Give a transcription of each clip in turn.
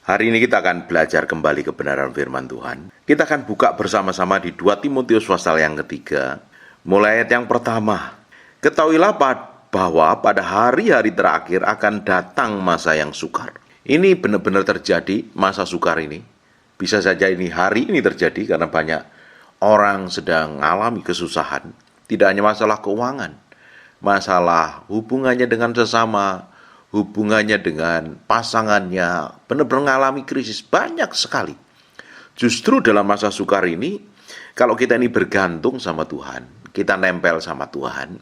Hari ini kita akan belajar kembali kebenaran firman Tuhan. Kita akan buka bersama-sama di 2 Timotius pasal yang ketiga, mulai ayat yang pertama. Ketahuilah bahwa pada hari-hari terakhir akan datang masa yang sukar. Ini benar-benar terjadi, masa sukar ini. Bisa saja ini hari ini terjadi karena banyak orang sedang mengalami kesusahan. Tidak hanya masalah keuangan, masalah hubungannya dengan sesama, hubungannya dengan pasangannya, benar-benar mengalami krisis banyak sekali. Justru dalam masa sukar ini, kalau kita ini bergantung sama Tuhan, kita nempel sama Tuhan,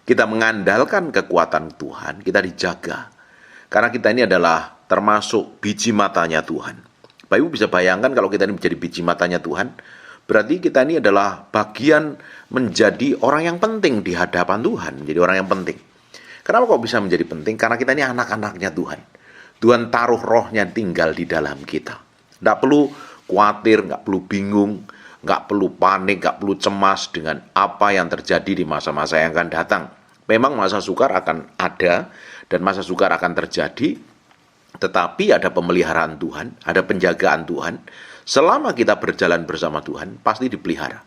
kita mengandalkan kekuatan Tuhan, kita dijaga. Karena kita ini adalah termasuk biji matanya Tuhan. Bapak Ibu bisa bayangkan kalau kita ini menjadi biji matanya Tuhan, berarti kita ini adalah bagian menjadi orang yang penting di hadapan Tuhan, menjadi orang yang penting. Kenapa kok bisa menjadi penting? Karena kita ini anak-anaknya Tuhan. Tuhan taruh rohnya tinggal di dalam kita. Nggak perlu khawatir, nggak perlu bingung, nggak perlu panik, nggak perlu cemas dengan apa yang terjadi di masa-masa yang akan datang. Memang masa sukar akan ada dan masa sukar akan terjadi, tetapi ada pemeliharaan Tuhan, ada penjagaan Tuhan. Selama kita berjalan bersama Tuhan, pasti dipelihara.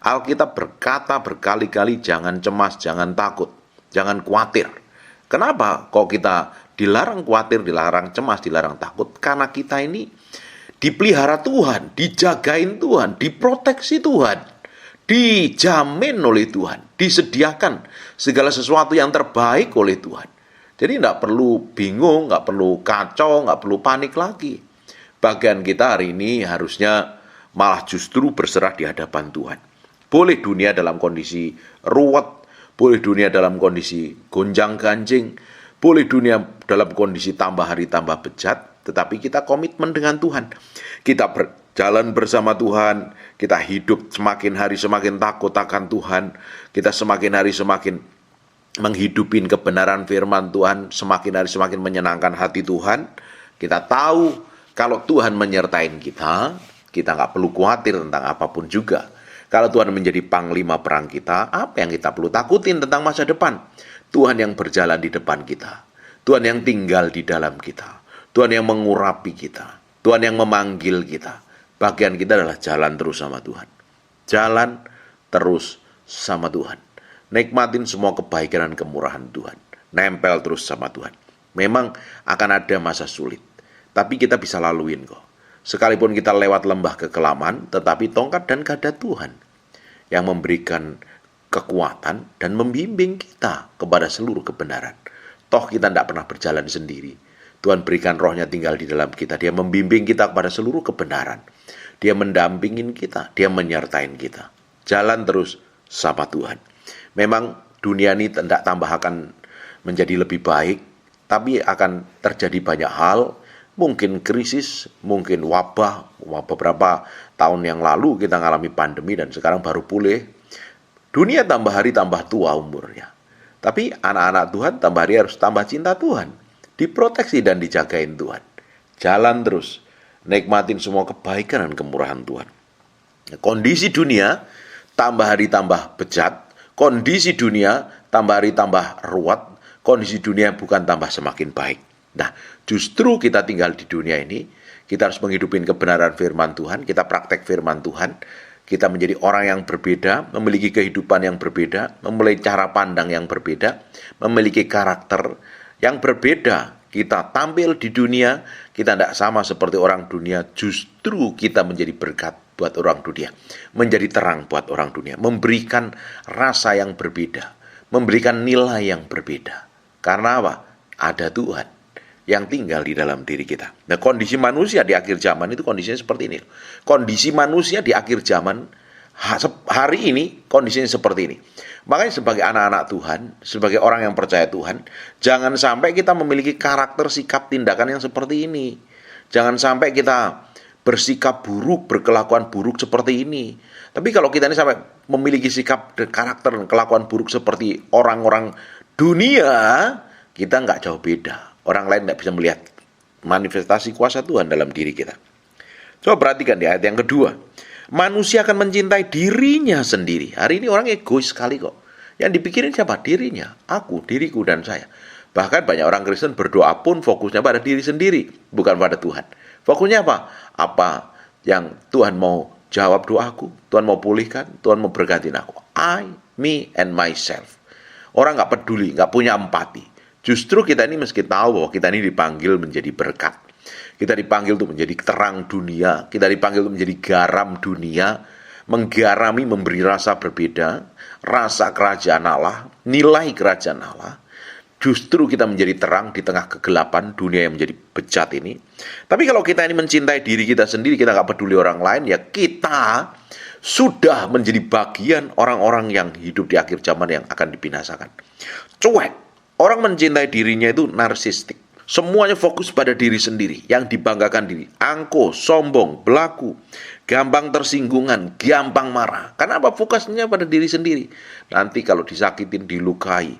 Alkitab berkata berkali-kali, jangan cemas, jangan takut, jangan khawatir. Kenapa kok kita dilarang khawatir, dilarang cemas, dilarang takut? Karena kita ini dipelihara Tuhan, dijagain Tuhan, diproteksi Tuhan, dijamin oleh Tuhan, disediakan segala sesuatu yang terbaik oleh Tuhan. Jadi tidak perlu bingung, nggak perlu kacau, nggak perlu panik lagi. Bagian kita hari ini harusnya malah justru berserah di hadapan Tuhan. Boleh dunia dalam kondisi ruwet, boleh dunia dalam kondisi gonjang-ganjing, boleh dunia dalam kondisi tambah hari tambah bejat, tetapi kita komitmen dengan Tuhan. Kita berjalan bersama Tuhan, kita hidup semakin hari semakin takut akan Tuhan, kita semakin hari semakin menghidupin kebenaran firman Tuhan, semakin hari semakin menyenangkan hati Tuhan. Kita tahu kalau Tuhan menyertai kita, kita nggak perlu khawatir tentang apapun juga. Kalau Tuhan menjadi panglima perang kita, apa yang kita perlu takutin tentang masa depan? Tuhan yang berjalan di depan kita. Tuhan yang tinggal di dalam kita. Tuhan yang mengurapi kita. Tuhan yang memanggil kita. Bagian kita adalah jalan terus sama Tuhan. Jalan terus sama Tuhan. Nikmatin semua kebaikan dan kemurahan Tuhan. Nempel terus sama Tuhan. Memang akan ada masa sulit, tapi kita bisa laluin kok. Sekalipun kita lewat lembah kekelaman, tetapi tongkat dan gada Tuhan yang memberikan kekuatan dan membimbing kita kepada seluruh kebenaran. Toh kita tidak pernah berjalan sendiri. Tuhan berikan rohnya tinggal di dalam kita. Dia membimbing kita kepada seluruh kebenaran. Dia mendampingin kita. Dia menyertain kita. Jalan terus sama Tuhan. Memang dunia ini tidak tambah akan menjadi lebih baik, tapi akan terjadi banyak hal. Mungkin krisis, mungkin wabah. Beberapa tahun yang lalu kita mengalami pandemi dan sekarang baru pulih. Dunia tambah hari tambah tua umurnya. Tapi anak-anak Tuhan tambah hari harus tambah cinta Tuhan. Diproteksi dan dijagain Tuhan. Jalan terus. Nikmatin semua kebaikan dan kemurahan Tuhan. Kondisi dunia tambah hari tambah bejat. Kondisi dunia tambah hari tambah ruwet. Kondisi dunia bukan tambah semakin baik. Nah, justru kita tinggal di dunia ini, kita harus menghidupin kebenaran firman Tuhan, kita praktek firman Tuhan, kita menjadi orang yang berbeda, memiliki kehidupan yang berbeda, memiliki cara pandang yang berbeda, memiliki karakter yang berbeda. Kita tampil di dunia, kita tidak sama seperti orang dunia, justru kita menjadi berkat buat orang dunia, menjadi terang buat orang dunia, memberikan rasa yang berbeda, memberikan nilai yang berbeda. Karena apa? Ada Tuhan yang tinggal di dalam diri kita. Nah, kondisi manusia di akhir zaman itu kondisinya seperti ini. Kondisi manusia di akhir zaman hari ini kondisinya seperti ini. Makanya sebagai anak-anak Tuhan, sebagai orang yang percaya Tuhan, jangan sampai kita memiliki karakter, sikap, tindakan yang seperti ini. Jangan sampai kita bersikap buruk, berkelakuan buruk seperti ini. Tapi kalau kita ini sampai memiliki sikap, karakter, dan kelakuan buruk seperti orang-orang dunia, kita nggak jauh beda. Orang lain tidak bisa melihat manifestasi kuasa Tuhan dalam diri kita. Coba perhatikan di ayat yang kedua. Manusia akan mencintai dirinya sendiri. Hari ini orang egois sekali kok. Yang dipikirin siapa? Dirinya, aku, diriku, dan saya. Bahkan banyak orang Kristen berdoa pun fokusnya pada diri sendiri, bukan pada Tuhan. Fokusnya apa? Apa yang Tuhan mau jawab doaku, Tuhan mau pulihkan, Tuhan mau berkatin aku. I, me, and myself. Orang nggak peduli, nggak punya empati. Justru kita ini meski tahu bahwa kita ini dipanggil menjadi berkat. Kita dipanggil untuk menjadi terang dunia. Kita dipanggil untuk menjadi garam dunia. Menggarami, memberi rasa berbeda. Rasa kerajaan Allah, nilai kerajaan Allah. Justru kita menjadi terang di tengah kegelapan dunia yang menjadi bejat ini. Tapi kalau kita ini mencintai diri kita sendiri, kita nggak peduli orang lain, ya kita sudah menjadi bagian orang-orang yang hidup di akhir zaman yang akan dibinasakan. Cuek. Orang mencintai dirinya itu narsistik. Semuanya fokus pada diri sendiri, yang dibanggakan diri. Angkuh, sombong, belagu, gampang tersinggungan, gampang marah. Kenapa? Fokusnya pada diri sendiri. Nanti kalau disakitin, dilukai,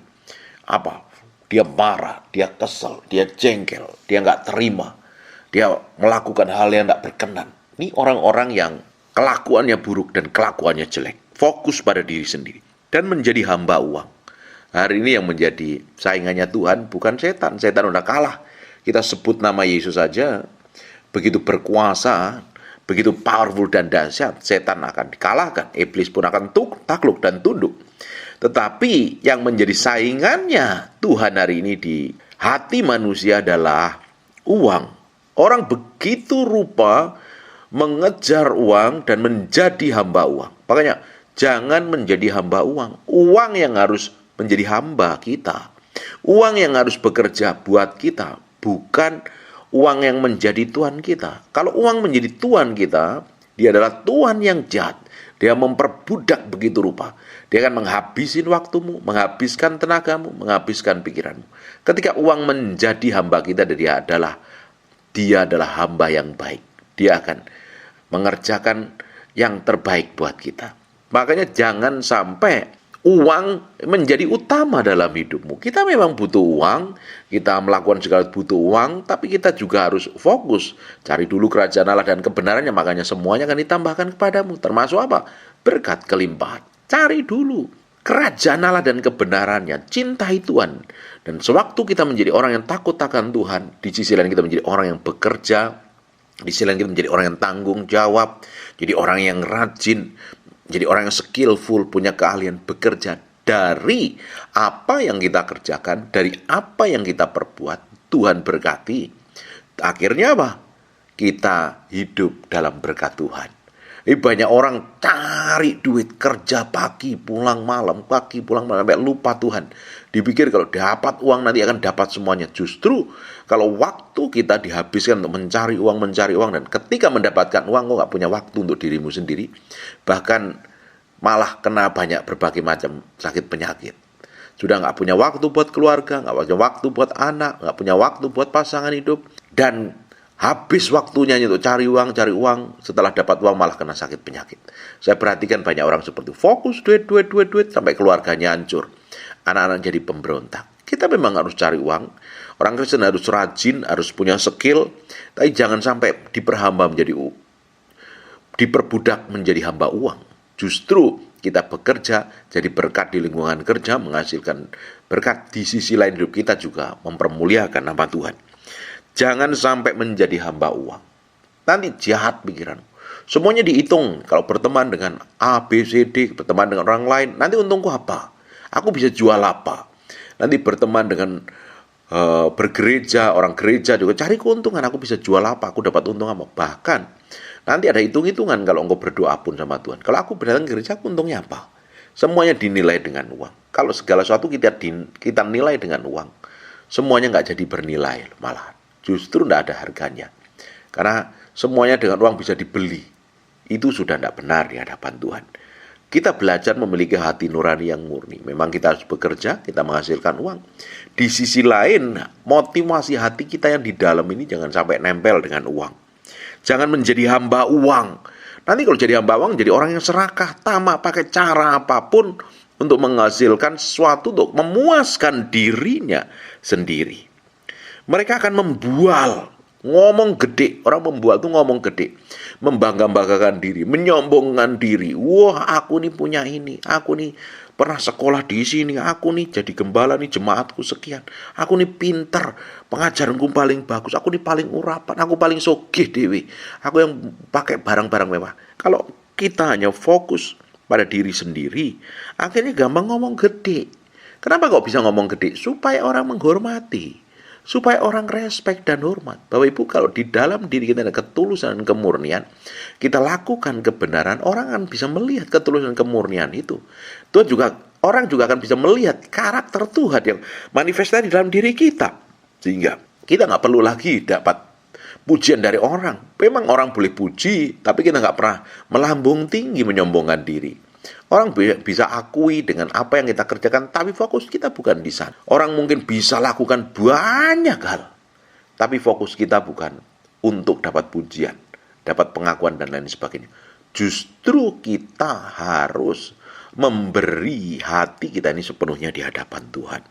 dia marah, dia kesel, dia jengkel, dia nggak terima, dia melakukan hal yang nggak berkenan. Ini orang-orang yang kelakuannya buruk dan kelakuannya jelek. Fokus pada diri sendiri dan menjadi hamba uang. Hari ini yang menjadi saingannya Tuhan bukan setan. Setan udah kalah. Kita sebut nama Yesus saja, begitu berkuasa, begitu powerful dan dahsyat, setan akan dikalahkan. Iblis pun akan takluk dan tunduk. Tetapi yang menjadi saingannya Tuhan hari ini di hati manusia adalah uang. Orang begitu rupa mengejar uang dan menjadi hamba uang. Makanya jangan menjadi hamba uang. Uang yang harus menjadi hamba kita. Uang yang harus bekerja buat kita, bukan uang yang menjadi tuan kita. Kalau uang menjadi tuan kita, dia adalah tuan yang jahat. Dia memperbudak begitu rupa. Dia akan menghabisin waktumu, menghabiskan tenagamu, menghabiskan pikiranmu. Ketika uang menjadi hamba kita, dia adalah hamba yang baik. Dia akan mengerjakan yang terbaik buat kita. Makanya jangan sampai uang menjadi utama dalam hidupmu. Kita memang butuh uang, kita melakukan segala butuh uang, tapi kita juga harus fokus. Cari dulu kerajaan Allah dan kebenarannya, makanya semuanya akan ditambahkan kepadamu. Termasuk apa? Berkat kelimpahan. Cari dulu kerajaan Allah dan kebenarannya. Cintai Tuhan. Dan sewaktu kita menjadi orang yang takut akan Tuhan, di sisi lain kita menjadi orang yang bekerja, di sisi lain kita menjadi orang yang tanggung jawab, jadi orang yang rajin, jadi orang yang skillful, punya keahlian bekerja dari apa yang kita kerjakan, dari apa yang kita perbuat. Tuhan berkati. Akhirnya apa? Kita hidup dalam berkat Tuhan. Ini banyak orang cari duit, kerja pagi, pulang malam, sampai lupa Tuhan. Dipikir kalau dapat uang nanti akan dapat semuanya. Justru kalau waktu kita dihabiskan untuk mencari uang, dan ketika mendapatkan uang, kok nggak punya waktu untuk dirimu sendiri. Bahkan malah kena banyak berbagai macam sakit penyakit. Sudah nggak punya waktu buat keluarga, nggak punya waktu buat anak, nggak punya waktu buat pasangan hidup. Dan habis waktunya untuk cari uang, setelah dapat uang malah kena sakit penyakit. Saya perhatikan banyak orang seperti fokus duit, sampai keluarganya hancur. Anak-anak jadi pemberontak. Kita memang harus cari uang. Orang Kristen harus rajin, harus punya skill. Tapi jangan sampai diperbudak menjadi hamba uang. Justru kita bekerja, jadi berkat di lingkungan kerja, menghasilkan berkat di sisi lain hidup kita juga mempermuliakan nama Tuhan. Jangan sampai menjadi hamba uang. Nanti jahat pikiran. Semuanya dihitung. Kalau berteman dengan A, B, C, D, berteman dengan orang lain, nanti untungku apa? Aku bisa jual apa? Nanti berteman dengan bergereja, orang gereja juga cari keuntungan. Aku bisa jual apa? Aku dapat untung apa? Bahkan nanti ada hitung-hitungan kalau engkau berdoa pun sama Tuhan. Kalau aku berdatang ke gereja, aku untungnya apa? Semuanya dinilai dengan uang. Kalau segala sesuatu kita nilai dengan uang, semuanya nggak jadi bernilai malah. Justru tidak ada harganya. Karena semuanya dengan uang bisa dibeli. Itu sudah tidak benar di hadapan Tuhan. Kita belajar memiliki hati nurani yang murni. Memang kita harus bekerja, kita menghasilkan uang. Di sisi lain, motivasi hati kita yang di dalam ini jangan sampai nempel dengan uang. Jangan menjadi hamba uang. Nanti kalau jadi hamba uang, jadi orang yang serakah, tamak, pakai cara apapun untuk menghasilkan sesuatu untuk memuaskan dirinya sendiri. Mereka akan membual Ngomong gede, orang membuat tuh ngomong gede, membangga-banggakan diri, menyombongkan diri. Wah, aku nih punya ini, aku nih pernah sekolah di sini, aku nih jadi gembala nih jemaatku sekian, aku nih pinter, pengajaranku paling bagus, aku nih paling urapan, aku paling sogih dewi, aku yang pakai barang-barang mewah. Kalau kita hanya fokus pada diri sendiri, akhirnya gampang ngomong gede. Kenapa kok bisa ngomong gede? Supaya orang menghormati, supaya orang respect dan hormat. Bapak Ibu, kalau di dalam diri kita ada ketulusan dan kemurnian, kita lakukan kebenaran, orang akan bisa melihat ketulusan dan kemurnian itu. Orang juga akan bisa melihat karakter Tuhan yang manifestasi di dalam diri kita. Sehingga kita nggak perlu lagi dapat pujian dari orang. Memang orang boleh puji, tapi kita nggak pernah melambung tinggi menyombongkan diri. Orang bisa akui dengan apa yang kita kerjakan, tapi fokus kita bukan di sana. Orang mungkin bisa lakukan banyak hal, tapi fokus kita bukan untuk dapat pujian, dapat pengakuan dan lain sebagainya. Justru kita harus memberi hati kita ini sepenuhnya di hadapan Tuhan.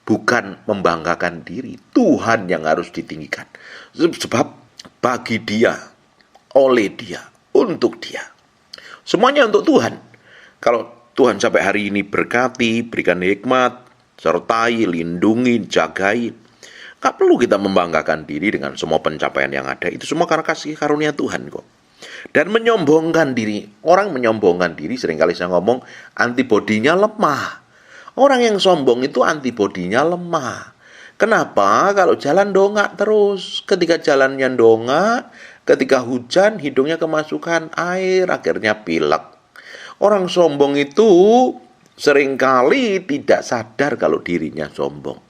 Bukan membanggakan diri, Tuhan yang harus ditinggikan. Sebab bagi Dia, oleh Dia, untuk Dia. Semuanya untuk Tuhan. Kalau Tuhan sampai hari ini berkati, berikan hikmat, sertai, lindungi, jagai, gak perlu kita membanggakan diri dengan semua pencapaian yang ada. Itu semua karena kasih karunia Tuhan kok. Dan menyombongkan diri. Orang menyombongkan diri, seringkali saya ngomong, antibodinya lemah. Orang yang sombong itu antibodinya lemah. Kenapa? Kalau jalan dongak terus. Ketika jalannya dongak, ketika hujan, hidungnya kemasukan air, akhirnya pilek. Orang sombong itu seringkali tidak sadar kalau dirinya sombong.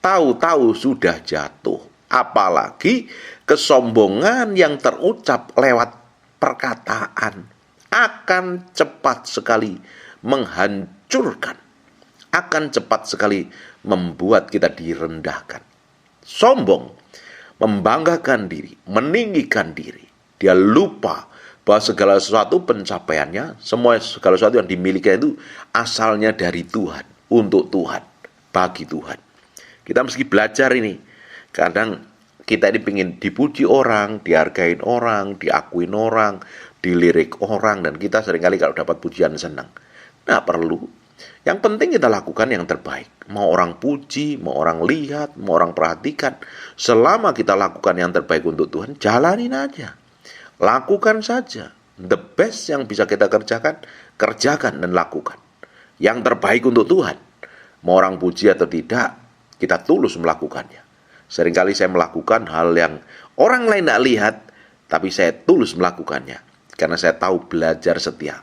Tahu-tahu sudah jatuh. Apalagi kesombongan yang terucap lewat perkataan akan cepat sekali menghancurkan. Akan cepat sekali membuat kita direndahkan. Sombong, membanggakan diri, meninggikan diri. Dia lupa bahwa segala sesuatu pencapaiannya, segala sesuatu yang dimiliki itu asalnya dari Tuhan, untuk Tuhan, bagi Tuhan. Kita mesti belajar ini. Kadang kita ini ingin dipuji orang, dihargain orang, diakuin orang, dilirik orang, dan kita seringkali kalau dapat pujian senang. Nah, perlu. Yang penting kita lakukan yang terbaik. Mau orang puji, mau orang lihat, mau orang perhatikan. Selama kita lakukan yang terbaik untuk Tuhan, jalanin aja. Lakukan saja. The best yang bisa kita kerjakan, kerjakan dan lakukan. Yang terbaik untuk Tuhan. Mau orang puji atau tidak, kita tulus melakukannya. Seringkali saya melakukan hal yang orang lain tidak lihat, tapi saya tulus melakukannya. Karena saya tahu belajar setia.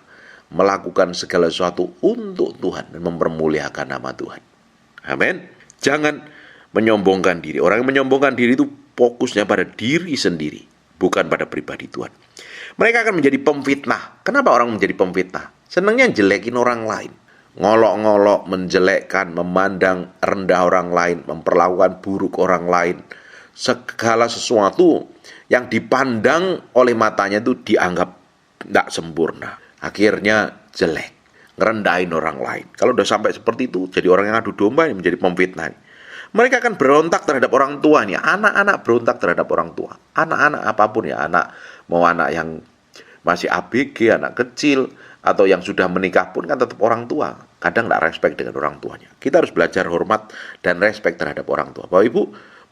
Melakukan segala sesuatu untuk Tuhan dan mempermuliakan nama Tuhan. Amin. Jangan menyombongkan diri. Orang yang menyombongkan diri itu fokusnya pada diri sendiri, bukan pada pribadi Tuhan. Mereka akan menjadi pemfitnah. Kenapa orang menjadi pemfitnah? Senangnya jelekin orang lain. Ngolok-ngolok, menjelekkan, memandang rendah orang lain, memperlakukan buruk orang lain. Segala sesuatu yang dipandang oleh matanya itu dianggap tidak sempurna. Akhirnya jelek, ngerendahin orang lain. Kalau udah sampai seperti itu, jadi orang yang adu domba ini menjadi pemfitnah. Mereka akan berontak terhadap orang tuanya. Anak-anak berontak terhadap orang tua. Anak-anak apapun ya, mau anak yang masih ABG, anak kecil, atau yang sudah menikah pun kan tetap orang tua. Kadang tidak respect dengan orang tuanya. Kita harus belajar hormat dan respect terhadap orang tua. Bapak Ibu,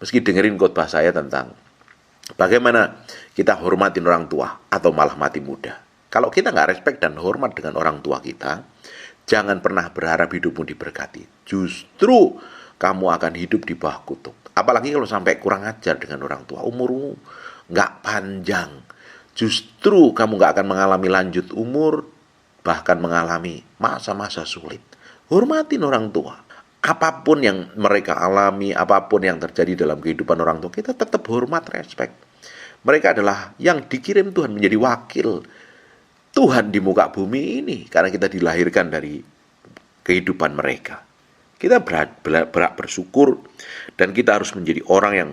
meski dengerin khotbah saya tentang bagaimana kita hormatin orang tua atau malah mati muda. Kalau kita nggak respect dan hormat dengan orang tua kita, jangan pernah berharap hidupmu diberkati. Justru kamu akan hidup di bawah kutuk. Apalagi kalau sampai kurang ajar dengan orang tua, umurmu nggak panjang. Justru kamu nggak akan mengalami lanjut umur, bahkan mengalami masa-masa sulit. Hormatin orang tua. Apapun yang mereka alami, apapun yang terjadi dalam kehidupan orang tua, kita tetap hormat, respect. Mereka adalah yang dikirim Tuhan menjadi wakil Tuhan di muka bumi ini, karena kita dilahirkan dari kehidupan mereka. Kita berak bersyukur, dan kita harus menjadi orang yang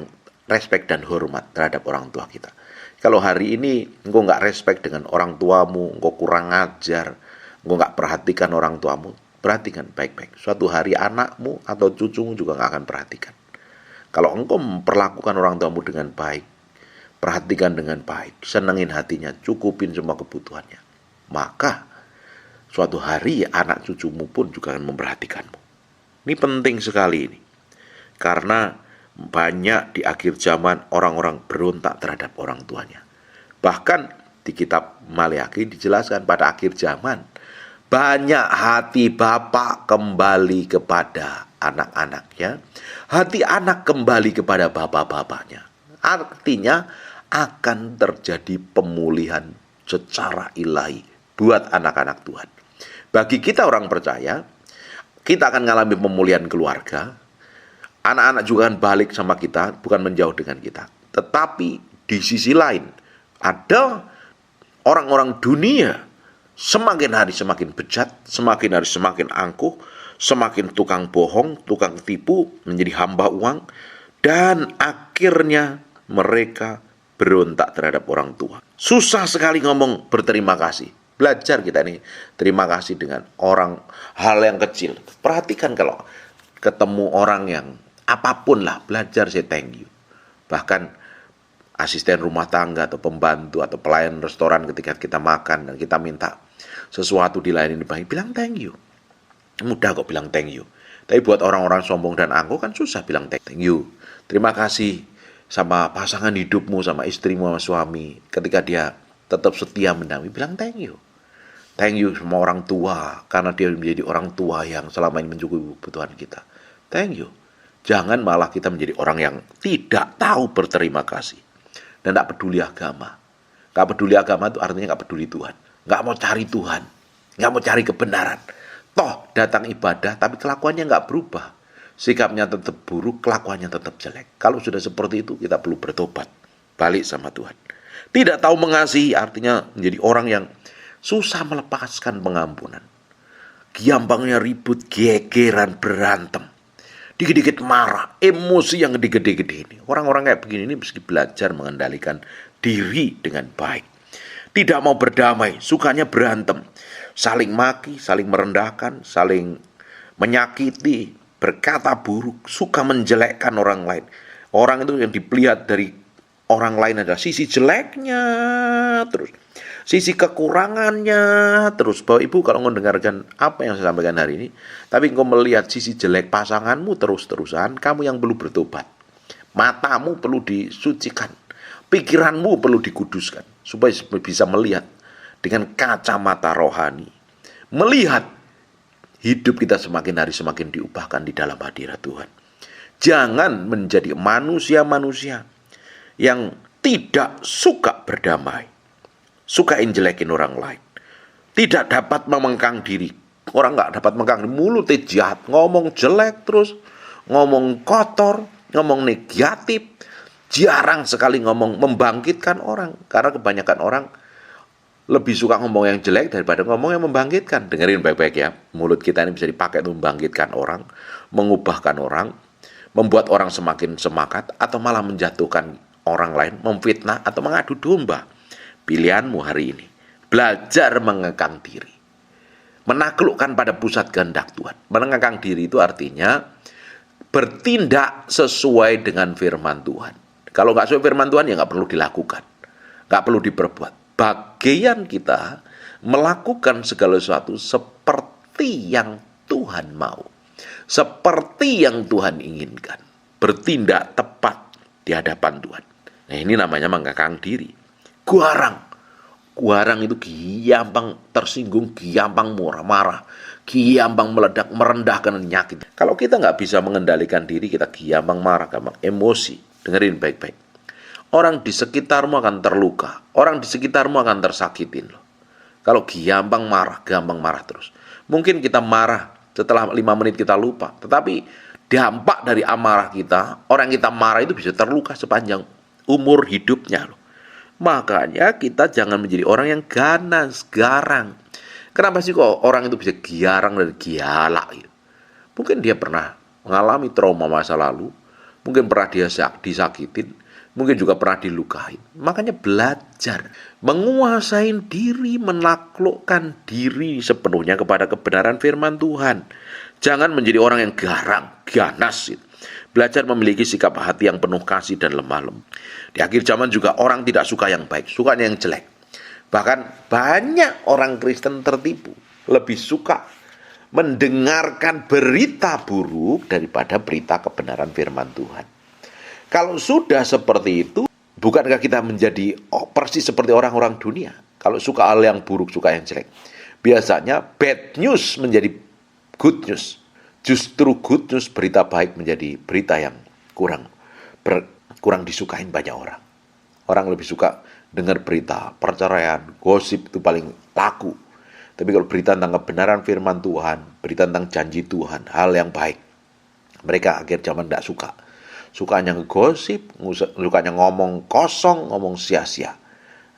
respect dan hormat terhadap orang tua kita. Kalau hari ini engkau nggak respect dengan orang tuamu, engkau kurang ajar, engkau nggak perhatikan orang tuamu, perhatikan baik-baik. Suatu hari anakmu atau cucumu juga nggak akan perhatikan. Kalau engkau memperlakukan orang tuamu dengan baik, perhatikan dengan baik, senengin hatinya, cukupin semua kebutuhannya, maka suatu hari anak cucumu pun juga akan memperhatikanmu. Ini penting sekali ini. Karena banyak di akhir zaman orang-orang berontak terhadap orang tuanya. Bahkan di kitab Maleakhi dijelaskan pada akhir zaman banyak hati bapak kembali kepada anak-anaknya, hati anak kembali kepada bapak-bapaknya. Artinya akan terjadi pemulihan secara ilahi buat anak-anak Tuhan. Bagi kita orang percaya, kita akan mengalami pemulihan keluarga. Anak-anak juga akan balik sama kita, bukan menjauh dengan kita. Tetapi di sisi lain, ada orang-orang dunia semakin hari semakin bejat, semakin hari semakin angkuh, semakin tukang bohong, tukang tipu, menjadi hamba uang, dan akhirnya mereka berontak terhadap orang tua. Susah sekali ngomong berterima kasih. Belajar kita nih, terima kasih dengan hal yang kecil. Perhatikan kalau ketemu orang yang apapun lah, belajar say thank you. Bahkan asisten rumah tangga atau pembantu atau pelayan restoran ketika kita makan dan kita minta sesuatu dilayani baik, bilang thank you. Mudah kok bilang thank you. Tapi buat orang-orang sombong dan angkuh kan susah bilang thank you. Terima kasih sama pasangan hidupmu, sama istrimu, sama suami. Ketika dia tetap setia mendampingi, bilang thank you. Thank you sama orang tua, karena dia menjadi orang tua yang selama ini mencukupi kebutuhan kita. Thank you. Jangan malah kita menjadi orang yang tidak tahu berterima kasih. Dan tidak peduli agama. Gak peduli agama itu artinya gak peduli Tuhan. Gak mau cari Tuhan. Gak mau cari kebenaran. Toh datang ibadah tapi kelakuannya gak berubah. Sikapnya tetap buruk, kelakuannya tetap jelek. Kalau sudah seperti itu kita perlu bertobat. Balik sama Tuhan. Tidak tahu mengasihi artinya menjadi orang yang susah melepaskan pengampunan. Gampangnya ribut, gegeran, berantem. Dikit-dikit marah, emosi yang gede-gede ini. Orang-orang kayak begini ini mesti belajar mengendalikan diri dengan baik. Tidak mau berdamai, sukanya berantem. Saling maki, saling merendahkan, saling menyakiti, berkata buruk, suka menjelekkan orang lain. Orang itu yang dilihat dari orang lain adalah sisi jeleknya, terus sisi kekurangannya, terus. Bapak Ibu kalau mendengarkan apa yang saya sampaikan hari ini, tapi engkau melihat sisi jelek pasanganmu terus-terusan, kamu yang perlu bertobat. Matamu perlu disucikan, pikiranmu perlu dikuduskan, supaya bisa melihat dengan kacamata rohani. Melihat hidup kita semakin hari semakin diubahkan di dalam hadirat Tuhan. Jangan menjadi manusia-manusia yang tidak suka berdamai, sukain jelekin orang lain, tidak dapat memengkang diri. Orang nggak dapat memengkang diri, mulutnya jahat, ngomong jelek terus, ngomong kotor, ngomong negatif, jarang sekali ngomong membangkitkan orang. Karena kebanyakan orang lebih suka ngomong yang jelek daripada ngomong yang membangkitkan. Dengerin baik-baik ya, mulut kita ini bisa dipakai untuk membangkitkan orang, mengubahkan orang, membuat orang semakin semangat, atau malah menjatuhkan orang lain, memfitnah atau mengadu domba. Pilihanmu hari ini, belajar mengekang diri, menaklukkan pada pusat kehendak Tuhan. Mengekang diri itu artinya bertindak sesuai dengan firman Tuhan. Kalau nggak sesuai firman Tuhan ya nggak perlu dilakukan, nggak perlu diperbuat. Bagian kita melakukan segala sesuatu seperti yang Tuhan mau, seperti yang Tuhan inginkan, bertindak tepat di hadapan Tuhan. Nah, ini namanya mengekang diri. Guarang itu gampang tersinggung, gampang marah, gampang meledak, merendahkan, menyakiti. Kalau kita nggak bisa mengendalikan diri, kita gampang marah, gampang emosi. Dengerin baik-baik. Orang di sekitarmu akan terluka, orang di sekitarmu akan tersakitin loh. Kalau gampang marah terus. Mungkin kita marah, setelah 5 menit kita lupa. Tetapi dampak dari amarah kita, orang yang kita marah itu bisa terluka sepanjang umur hidupnya loh. Makanya kita jangan menjadi orang yang ganas, garang. Kenapa sih kok orang itu bisa garang dan gialak gitu? Mungkin dia pernah mengalami trauma masa lalu, mungkin pernah dia disakitin, mungkin juga pernah dilukain. Makanya belajar menguasai diri, menaklukkan diri sepenuhnya kepada kebenaran firman Tuhan. Jangan menjadi orang yang garang, ganas gitu. Belajar memiliki sikap hati yang penuh kasih dan lemah lembut. Di akhir zaman juga orang tidak suka yang baik, sukanya yang jelek. Bahkan banyak orang Kristen tertipu, lebih suka mendengarkan berita buruk daripada berita kebenaran firman Tuhan. Kalau sudah seperti itu, bukankah kita menjadi persis seperti orang-orang dunia? Kalau suka hal yang buruk, suka yang jelek. Biasanya bad news menjadi good news. Justru good news, berita baik, menjadi berita yang kurang disukain banyak orang. Orang lebih suka dengar berita perceraian, gosip itu paling laku. Tapi kalau berita tentang kebenaran firman Tuhan, berita tentang janji Tuhan, hal yang baik, mereka akhir zaman tidak suka. Sukanya ngegosip, sukanya ngomong kosong, ngomong sia-sia.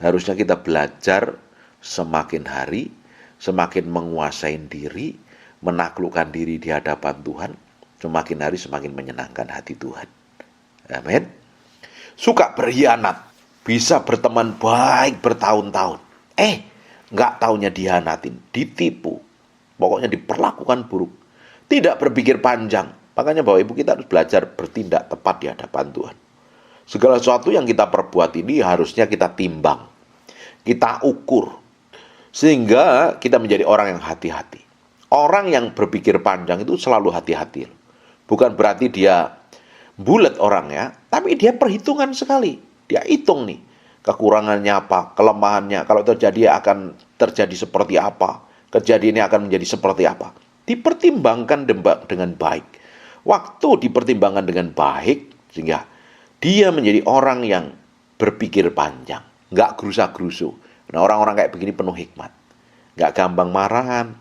Harusnya kita belajar semakin hari, semakin menguasai diri, menaklukkan diri di hadapan Tuhan, semakin hari semakin menyenangkan hati Tuhan. Amin. Suka berkhianat, bisa berteman baik bertahun-tahun. Nggak taunya dihianatin, ditipu, pokoknya diperlakukan buruk. Tidak berpikir panjang. Makanya Bapak Ibu, kita harus belajar bertindak tepat di hadapan Tuhan. Segala sesuatu yang kita perbuat ini harusnya kita timbang, kita ukur, sehingga kita menjadi orang yang hati-hati. Orang yang berpikir panjang itu selalu hati-hati. Bukan berarti dia bulat orangnya, tapi dia perhitungan sekali. Dia hitung nih, kekurangannya apa, kelemahannya. Kalau terjadi akan terjadi seperti apa, kejadian ini akan menjadi seperti apa. Dipertimbangkan dengan baik. Waktu dipertimbangkan dengan baik, sehingga dia menjadi orang yang berpikir panjang, nggak gerusa-gerusu. Nah, orang-orang kayak begini penuh hikmat, nggak gampang marahan,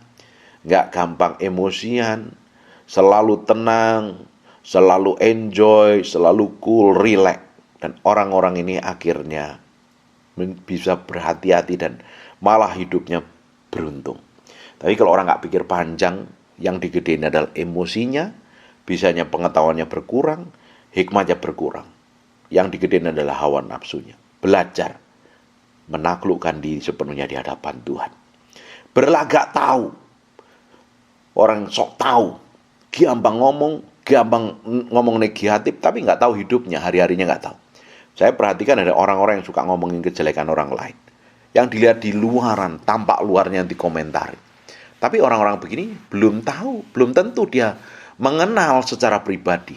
nggak gampang emosian, selalu tenang, selalu enjoy, selalu cool, relax. Dan orang-orang ini akhirnya bisa berhati-hati dan malah hidupnya beruntung. Tapi kalau orang nggak pikir panjang, yang digedein adalah emosinya, bisanya pengetahuannya berkurang, hikmatnya berkurang. Yang digedein adalah hawa nafsunya. Belajar menaklukkan diri sepenuhnya di hadapan Tuhan. Berlagak tahu. Orang sok tahu, gampang ngomong negatif, tapi nggak tahu hidupnya, hari-harinya nggak tahu. Saya perhatikan ada orang-orang yang suka ngomongin kejelekan orang lain. Yang dilihat di luaran, tampak luarnya yang dikomentari. Tapi orang-orang begini belum tahu, belum tentu dia mengenal secara pribadi.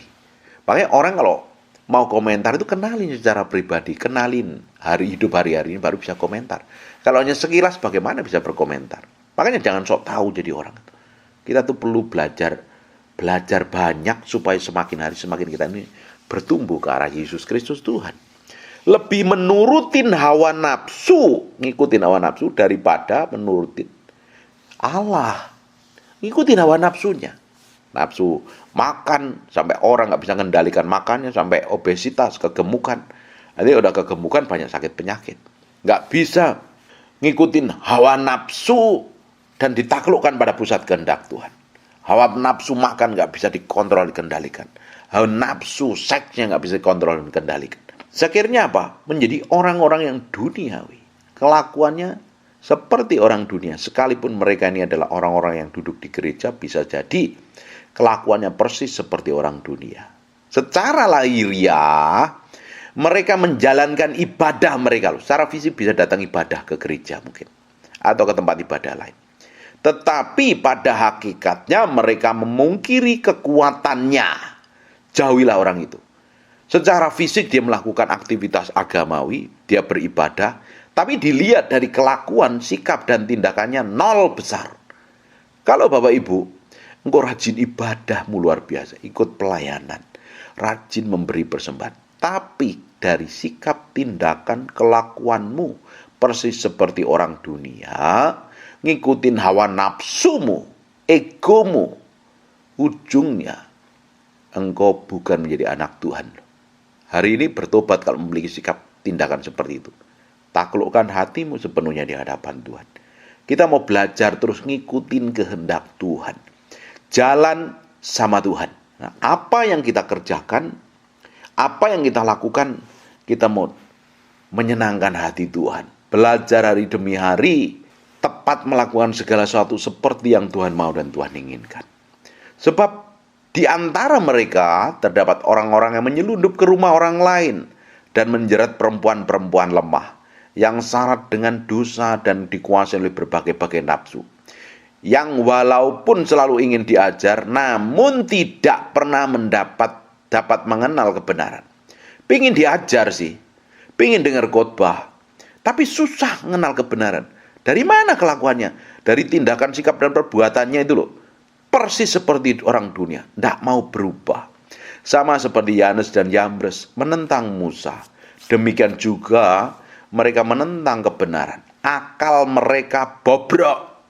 Makanya orang kalau mau komentar itu kenalin secara pribadi, kenalin hidup hari-hari ini baru bisa komentar. Kalau hanya sekilas bagaimana bisa berkomentar? Makanya jangan sok tahu jadi orang. Kita tuh perlu belajar banyak supaya semakin hari semakin kita ini bertumbuh ke arah Yesus Kristus Tuhan. Lebih menurutin hawa nafsu, ngikutin hawa nafsu daripada menurutin Allah. Ngikutin hawa nafsunya. Nafsu makan sampai orang nggak bisa mengendalikan makannya, sampai obesitas, kegemukan. Nanti udah kegemukan banyak sakit penyakit. Nggak bisa ngikutin hawa nafsu dan ditaklukkan pada pusat kehendak Tuhan. Hawa nafsu makan nggak bisa dikontrol, dikendalikan. Hawa nafsu seksnya nggak bisa dikontrol dan dikendalikan. Akhirnya apa? Menjadi orang-orang yang duniawi. Kelakuannya seperti orang dunia. Sekalipun mereka ini adalah orang-orang yang duduk di gereja, bisa jadi kelakuannya persis seperti orang dunia. Secara lahiriah, mereka menjalankan ibadah mereka. Secara fisik bisa datang ibadah ke gereja mungkin. Atau ke tempat ibadah lain. Tetapi pada hakikatnya mereka memungkiri kekuatannya. Jauhilah orang itu. Secara fisik dia melakukan aktivitas agamawi, dia beribadah, tapi dilihat dari kelakuan, sikap dan tindakannya nol besar. Kalau Bapak Ibu, engkau rajin ibadahmu luar biasa, ikut pelayanan, rajin memberi persembahan, tapi dari sikap, tindakan, kelakuanmu persis seperti orang dunia, ngikutin hawa nafsumu, egomu, ujungnya engkau bukan menjadi anak Tuhan. Hari ini bertobat kalau memiliki sikap tindakan seperti itu. Taklukkan hatimu sepenuhnya di hadapan Tuhan. Kita mau belajar terus ngikutin kehendak Tuhan. Jalan sama Tuhan. Nah, apa yang kita kerjakan, apa yang kita lakukan, kita mau menyenangkan hati Tuhan. Belajar hari demi hari, tepat melakukan segala sesuatu seperti yang Tuhan mau dan Tuhan inginkan. Sebab Di antara mereka terdapat orang-orang yang menyelundup ke rumah orang lain dan menjerat perempuan-perempuan lemah yang syarat dengan dosa dan dikuasai oleh berbagai-bagai nafsu, yang walaupun selalu ingin diajar, namun tidak pernah dapat mengenal kebenaran. Pingin diajar sih, pingin dengar khotbah, tapi susah mengenal kebenaran. Dari mana kelakuannya? Dari tindakan, sikap, dan perbuatannya itu loh. Persis seperti orang dunia, tidak mau berubah. Sama seperti Yanes dan Yambres menentang Musa. Demikian juga mereka menentang kebenaran. Akal mereka bobrok.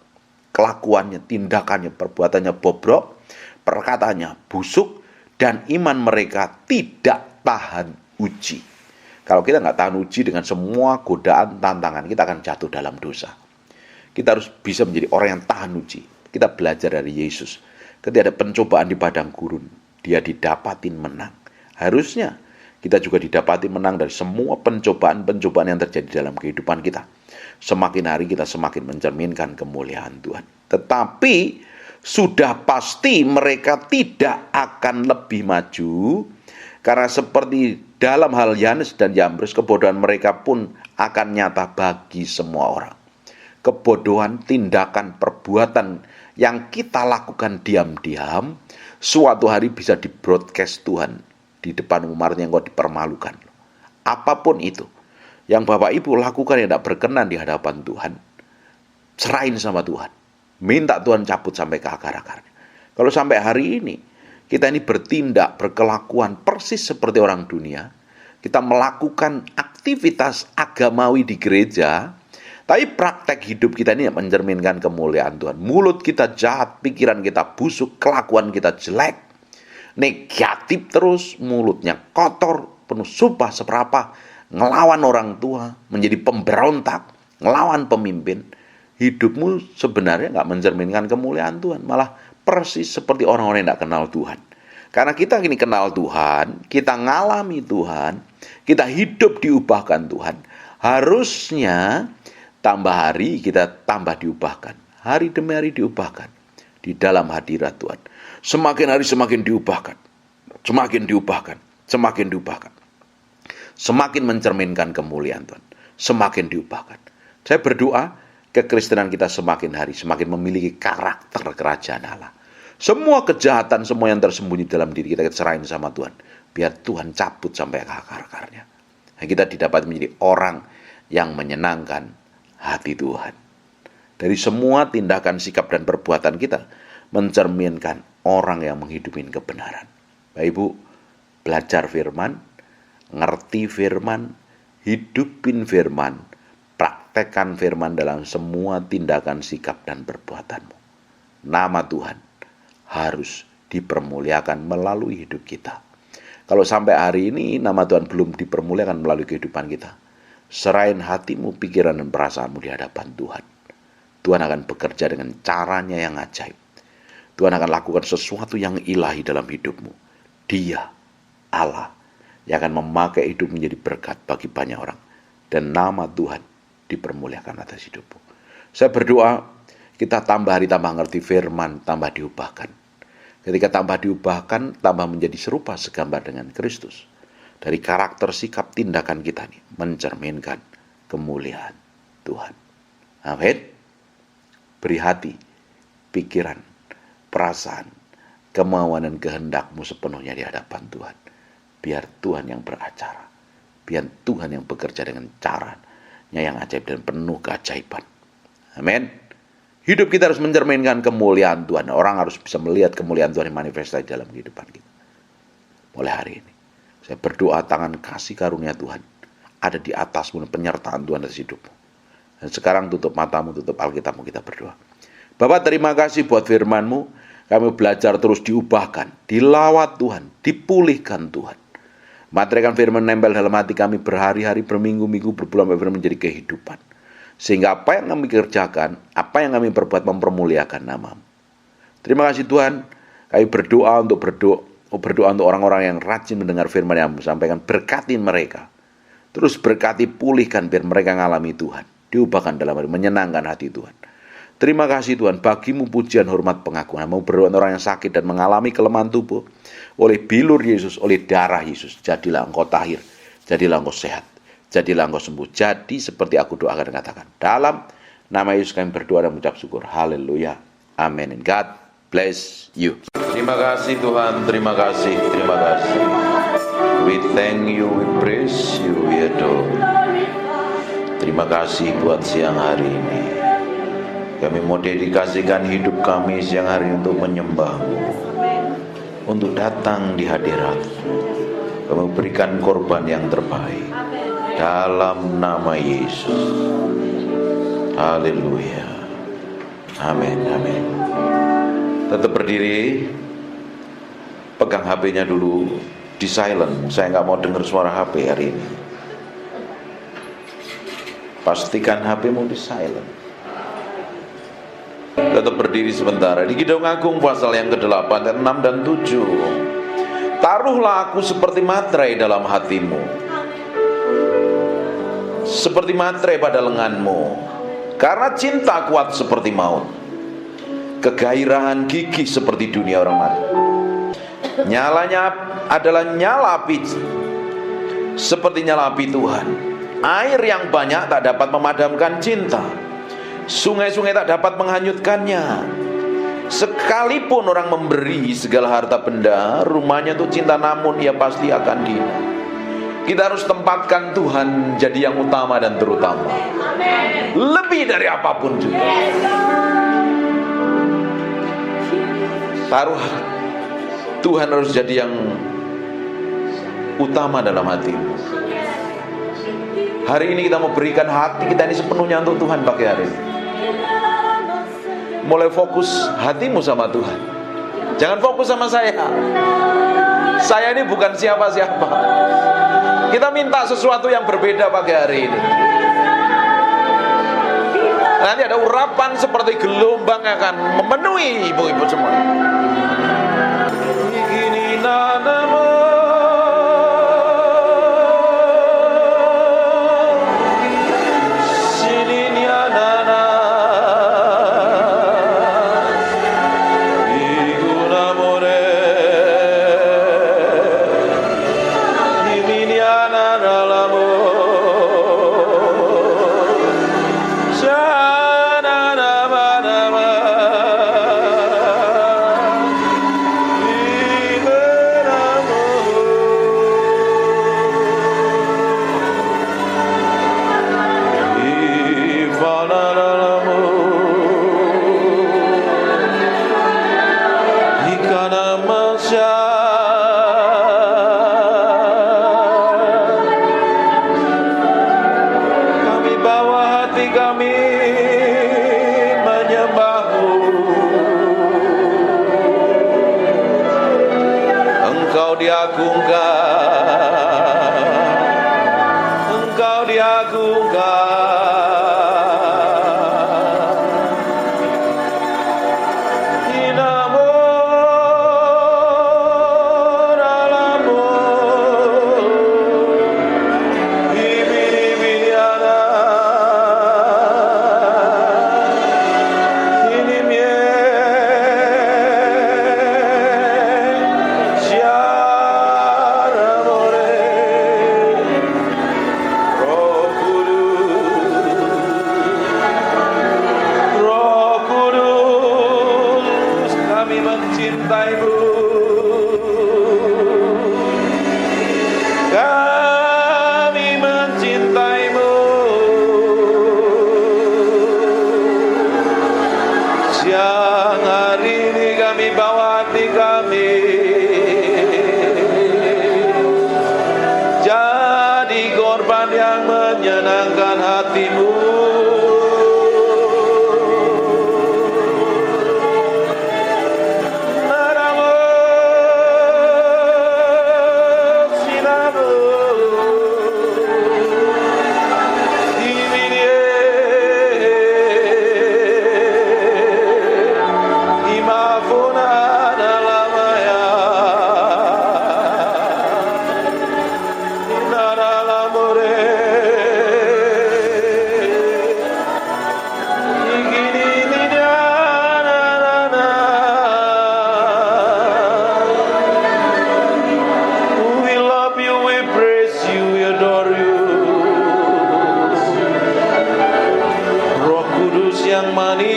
Kelakuannya, tindakannya, perbuatannya bobrok, perkataannya busuk, dan iman mereka tidak tahan uji. Kalau kita nggak tahan uji dengan semua godaan, tantangan, kita akan jatuh dalam dosa. Kita harus bisa menjadi orang yang tahan uji. Kita belajar dari Yesus. Ketika ada pencobaan di padang gurun, dia didapatin menang. Harusnya kita juga didapati menang dari semua pencobaan-pencobaan yang terjadi dalam kehidupan kita. Semakin hari kita semakin mencerminkan kemuliaan Tuhan. Tetapi sudah pasti mereka tidak akan lebih maju, karena seperti dalam hal Yanes dan Yambres, kebodohan mereka pun akan nyata bagi semua orang. Kebodohan, tindakan, perbuatan yang kita lakukan diam-diam, suatu hari bisa di-broadcast Tuhan di depan umum, artinya engkau dipermalukan. Apapun itu yang Bapak Ibu lakukan yang tidak berkenan di hadapan Tuhan, serahin sama Tuhan. Minta Tuhan cabut sampai ke akar-akarnya. Kalau sampai hari ini kita ini bertindak, berkelakuan persis seperti orang dunia, kita melakukan aktivitas agamawi di gereja, tapi praktek hidup kita ini mencerminkan kemuliaan Tuhan. Mulut kita jahat, pikiran kita busuk, kelakuan kita jelek, negatif terus, mulutnya kotor, penuh sumpah seperapa, ngelawan orang tua, menjadi pemberontak, ngelawan pemimpin. Hidupmu sebenarnya nggak mencerminkan kemuliaan Tuhan, malah persis seperti orang-orang yang nggak kenal Tuhan. Karena kita ini kenal Tuhan, kita ngalami Tuhan, kita hidup diubahkan Tuhan. Harusnya tambah hari kita tambah diubahkan. Hari demi hari diubahkan di dalam hadirat Tuhan. Semakin hari semakin diubahkan. Semakin diubahkan. Semakin diubahkan. Semakin mencerminkan kemuliaan Tuhan. Semakin diubahkan. Saya berdoa kekristenan kita semakin hari semakin memiliki karakter kerajaan Allah. Semua kejahatan, semua yang tersembunyi dalam diri kita serahin sama Tuhan. Biar Tuhan cabut sampai ke akar-akarnya. Dan kita didapat menjadi orang yang menyenangkan hati Tuhan. Dari semua tindakan, sikap, dan perbuatan kita mencerminkan orang yang menghidupi kebenaran. Bapak Ibu, belajar firman, ngerti firman, hidupin firman, praktekkan firman dalam semua tindakan, sikap, dan perbuatanmu. Nama Tuhan harus dipermuliakan melalui hidup kita. Kalau sampai hari ini nama Tuhan belum dipermuliakan melalui kehidupan kita, serahin hatimu, pikiran, dan perasaanmu di hadapan Tuhan. Tuhan akan bekerja dengan caranya yang ajaib. Tuhan akan lakukan sesuatu yang ilahi dalam hidupmu. Dia, Allah, yang akan memakai hidup menjadi berkat bagi banyak orang. Dan nama Tuhan dipermuliakan atas hidupmu. Saya berdoa, kita tambah hari tambah ngerti firman, tambah diubahkan. Ketika tambah diubahkan, tambah menjadi serupa segambar dengan Kristus. Dari karakter, sikap, tindakan kita nih mencerminkan kemuliaan Tuhan. Amin. Beri hati, pikiran, perasaan, kemauan dan kehendakmu sepenuhnya di hadapan Tuhan. Biar Tuhan yang beracara. Biar Tuhan yang bekerja dengan caranya yang ajaib dan penuh keajaiban. Amin. Hidup kita harus mencerminkan kemuliaan Tuhan. Orang harus bisa melihat kemuliaan Tuhan yang manifestasi dalam kehidupan kita. Mulai hari ini, saya berdoa tangan kasih karunia Tuhan ada di atasmu, penyertaan Tuhan atas hidupmu. Dan sekarang tutup matamu, tutup Alkitabmu, kita berdoa. Bapak, terima kasih buat firman-Mu. Kami belajar terus diubahkan, dilawat Tuhan, dipulihkan Tuhan. Materikan firman nempel dalam hati kami berhari-hari, berminggu-minggu, berbulan-bulan menjadi kehidupan. Sehingga apa yang kami kerjakan, apa yang kami perbuat mempermuliakan nama-Mu. Terima kasih Tuhan. Kami berdoa untuk orang-orang yang rajin mendengar firman yang sampaikan. Berkati mereka. Terus berkati, pulihkan biar mereka mengalami Tuhan. Diubahkan dalam hati, menyenangkan hati Tuhan. Terima kasih Tuhan, bagimu pujian, hormat, pengakuan. Mau berdoa orang yang sakit dan mengalami kelemahan tubuh, oleh bilur Yesus, oleh darah Yesus, jadilah engkau tahir, jadilah engkau sehat, jadilah engkau sembuh. Jadi seperti aku doakan dan katakan. Dalam nama Yesus kami berdoa dan mengucap syukur. Haleluya. Amin. God bless you. Terima kasih Tuhan, terima kasih, terima kasih. We thank you, we praise you, we adore. Terima kasih buat siang hari ini. Kami mau dedikasikan hidup kami siang hari untuk menyembah-Mu, untuk datang di hadirat. Kami berikan korban yang terbaik dalam nama Yesus. Haleluya. Amin, amin. Tetap berdiri, pegang HP-nya dulu, di silent. Saya nggak mau dengar suara HP hari ini. Pastikan HP-mu di silent. Tetap berdiri sebentar. Di Kidung Agung pasal yang ke-8, 6 dan 7. Taruhlah aku seperti materai dalam hatimu, seperti materai pada lenganmu, karena cinta kuat seperti maut, kegairahan gigih seperti dunia orang mati. Nyalanya adalah nyala api, seperti nyala api Tuhan. Air yang banyak tak dapat memadamkan cinta, sungai-sungai tak dapat menghanyutkannya. Sekalipun orang memberi segala harta benda, rumahnya untuk cinta, namun ia pasti akan dihina. Kita harus tempatkan Tuhan jadi yang utama dan terutama, lebih dari apapun juga. Taruh Tuhan harus jadi yang utama dalam hatimu. Hari ini kita mau berikan hati kita ini sepenuhnya untuk Tuhan pagi hari ini. Mulai fokus hatimu sama Tuhan. Jangan fokus sama saya. Saya ini bukan siapa-siapa. Kita minta sesuatu yang berbeda pagi hari ini. Nanti ada urapan seperti gelombang yang akan memenuhi ibu-ibu semua. Ini namamu, Engkau diagungkan, hinamu dalammu, hibini-biniana, hinimye, menyenangkan hatimu. Namamu, sinamu, iminie, imafuna dalamaya, naralamure. yang manis,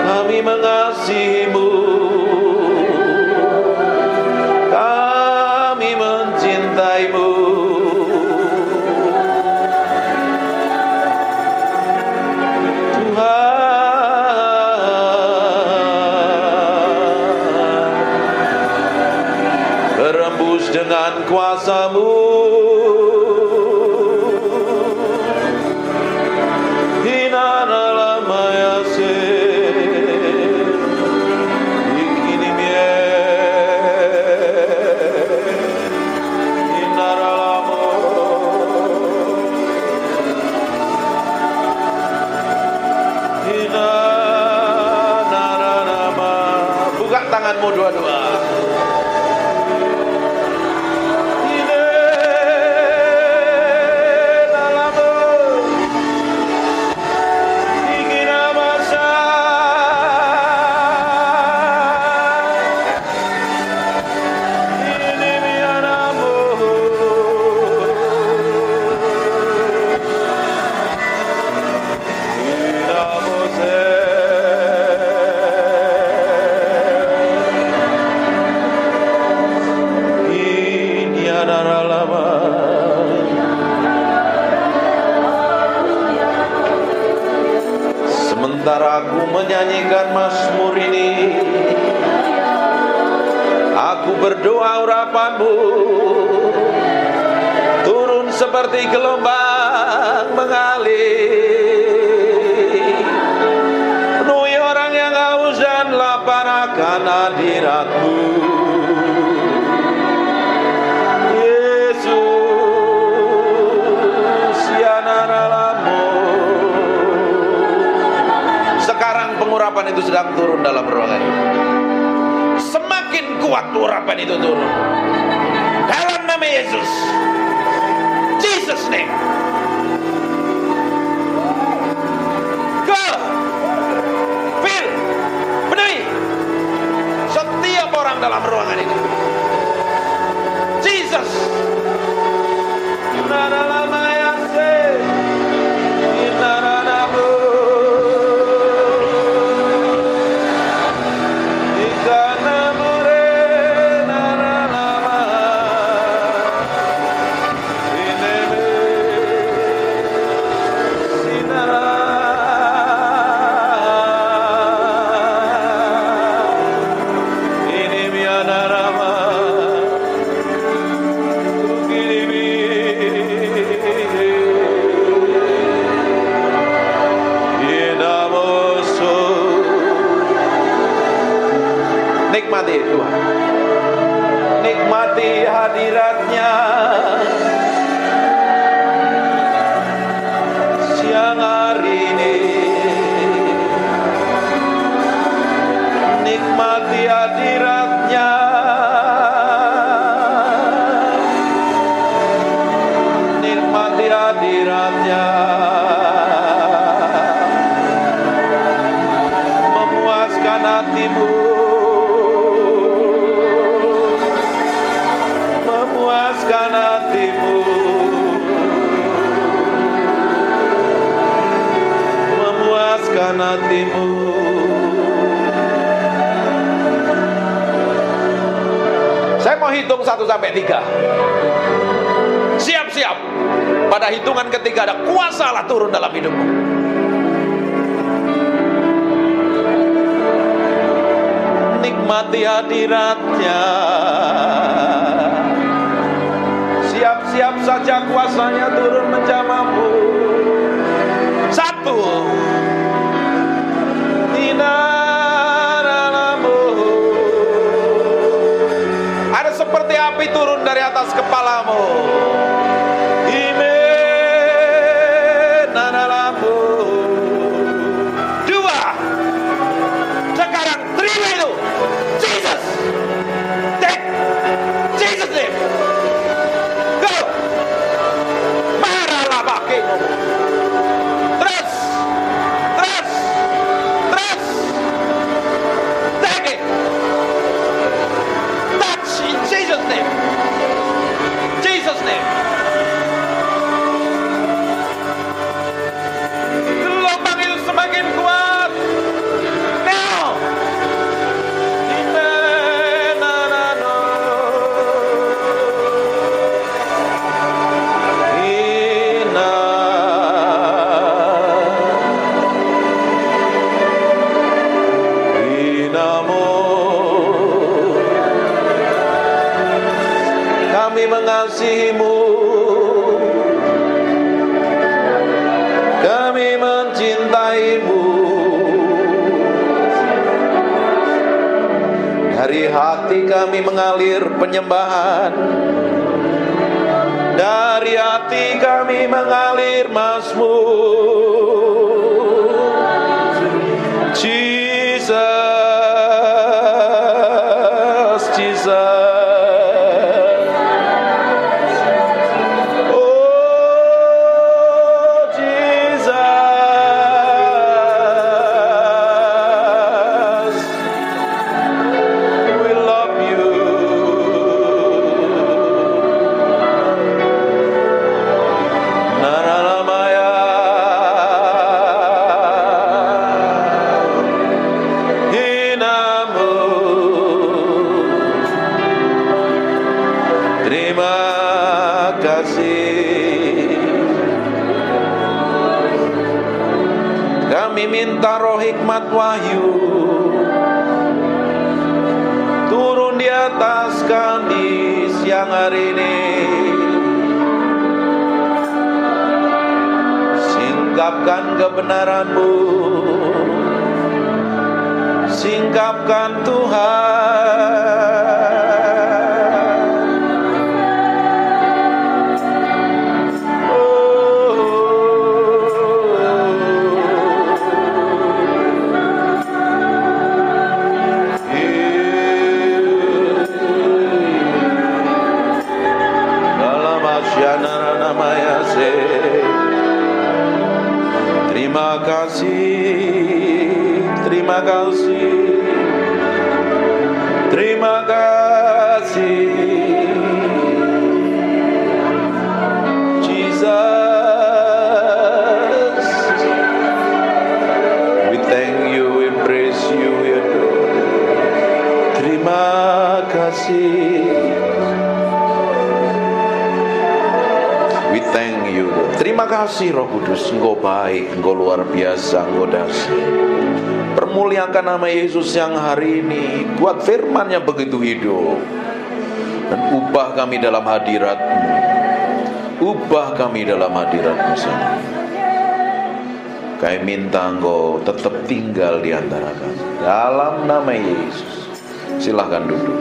kami mengasihimu, kami mencintaimu. Berembus dengan kuasa-Mu, buka tanganmu dua-dua. Sementara aku menyanyikan mazmur ini, aku berdoa urapan-Mu turun seperti gelombang mengalir, penuhi orang yang haus dan lapar akan hadirat-Mu. Sekarang pengurapan itu sedang turun dalam ruangan ini. Semakin kuat urapan itu turun dalam nama Yesus. Jesus name. Go, fill, penuhi setiap orang dalam ruangan ini. Jesus. Nikmati Tuhan, nikmati hadirat-Nya siang hari ini, nikmati hadirat-Nya, nikmati hadirat-Nya, memuaskan hatimu, memuaskan hatimu, memuaskan hatimu. Saya mau hitung 1 sampai 3. Siap-siap. Pada hitungan ketiga ada kuasa Allah turun dalam hidupmu. Nikmati hadirat-Nya. Siap-siap saja kuasanya turun menjamahmu. 1. Ada seperti api turun dari atas kepalamu. Dua. Sekarang terima itu. Jesus. Take. Jesus name. Go. Marahlah pakai. Terus. Terus. Terus. Take it. Touch in Jesus name. Jesus name. kami mengasihi-Mu, kami mencintai-Mu. Dari hati kami mengalir penyembahan, dari hati kami mengalir Mazmur. Jesus, Jesus. Minta roh hikmat wahyu turun di atas kami siang hari ini. Singkapkan kebenaran-Mu, singkapkan Tuhan. Terima kasih, terima kasih, terima kasih, Jesus. We thank you, we praise you, we adore. Terima kasih. We thank you. Terima kasih Roh Kudus, Engkau baik, Engkau luar biasa, Engkau dahsyat. Permuliakan nama Yesus yang hari ini, buat firman-Nya begitu hidup, dan ubah kami dalam hadirat-Mu, ubah kami dalam hadirat-Mu sendiri. Kami minta Engkau tetap tinggal di antara kami, dalam nama Yesus. Silahkan duduk.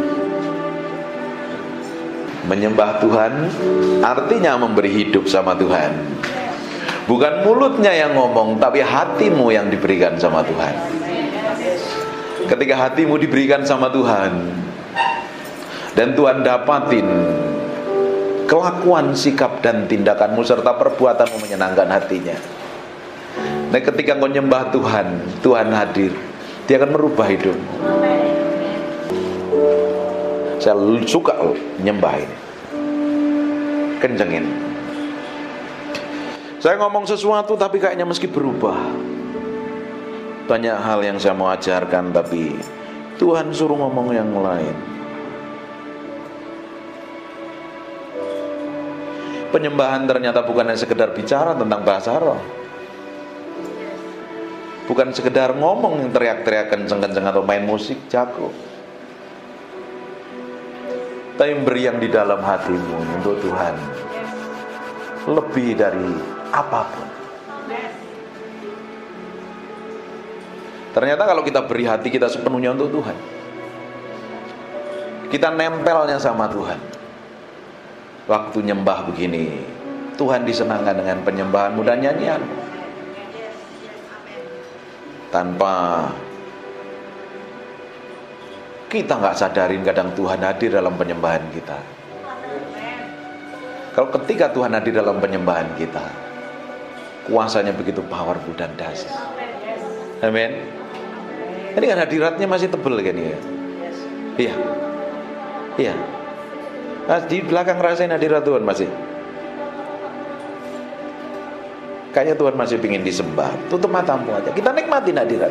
Menyembah Tuhan artinya memberi hidup sama Tuhan. Bukan mulutnya yang ngomong, tapi hatimu yang diberikan sama Tuhan. Ketika hatimu diberikan sama Tuhan, dan Tuhan dapatin kelakuan, sikap, dan tindakanmu serta perbuatanmu menyenangkan hatinya. Nah, ketika kau nyembah Tuhan, Tuhan hadir, Dia akan merubah hidupmu. Saya suka nyembah ini, kencengin. Saya ngomong sesuatu tapi kayaknya meski berubah. Banyak hal yang saya mau ajarkan, tapi Tuhan suruh ngomong yang lain. Penyembahan ternyata bukan hanya sekedar bicara tentang bahasa roh, bukan sekedar ngomong yang teriak-teriak kenceng-kenceng atau main musik jago, tapi beri yang di dalam hatimu untuk Tuhan, lebih dari apapun. Ternyata kalau kita beri hati kita sepenuhnya untuk Tuhan, kita nempelnya sama Tuhan. Waktu nyembah begini, Tuhan disenangkan dengan penyembahanmu dan nyanyian. Tanpa kita nggak sadarin, kadang Tuhan hadir dalam penyembahan kita. Kalau ketika Tuhan hadir dalam penyembahan kita, kuasanya begitu powerful dan dahsyat. Amin. Ini kan hadiratnya masih tebel kan ya? Iya. Iya. Nah, di belakang rasain hadirat Tuhan masih. Kayaknya Tuhan masih ingin disembah. Tutup matamu aja, kita nikmatin hadirat.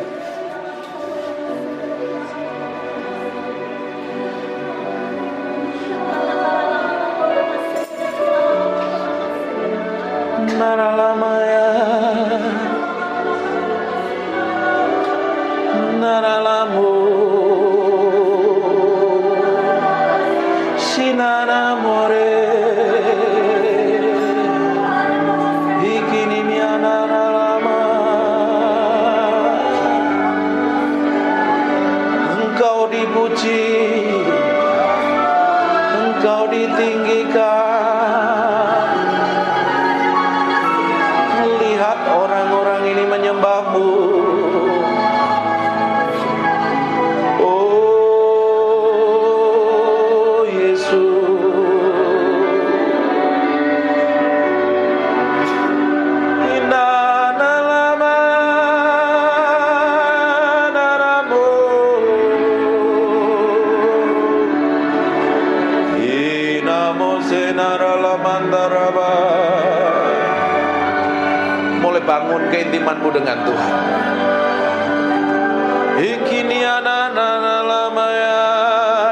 Naralamaya, naralamu, sinana more ikini miana lama. Engkau dipuji, Engkau ditinggikan. Lihat orang-orang ini menyembah-Mu. Oh Yesus, inana lama naramu, inamo senara lamandaraba. Mulai bangun keintimanmu dengan Tuhan. Ikini anak-anak lama ya,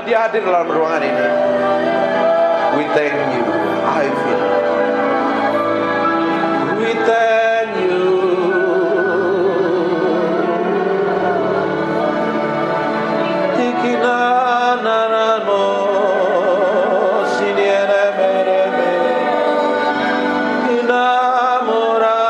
dia hadir dalam ruangan ini. We thank you, I feel. We thank you. Ikini anak-anakmu sini mereme inamora.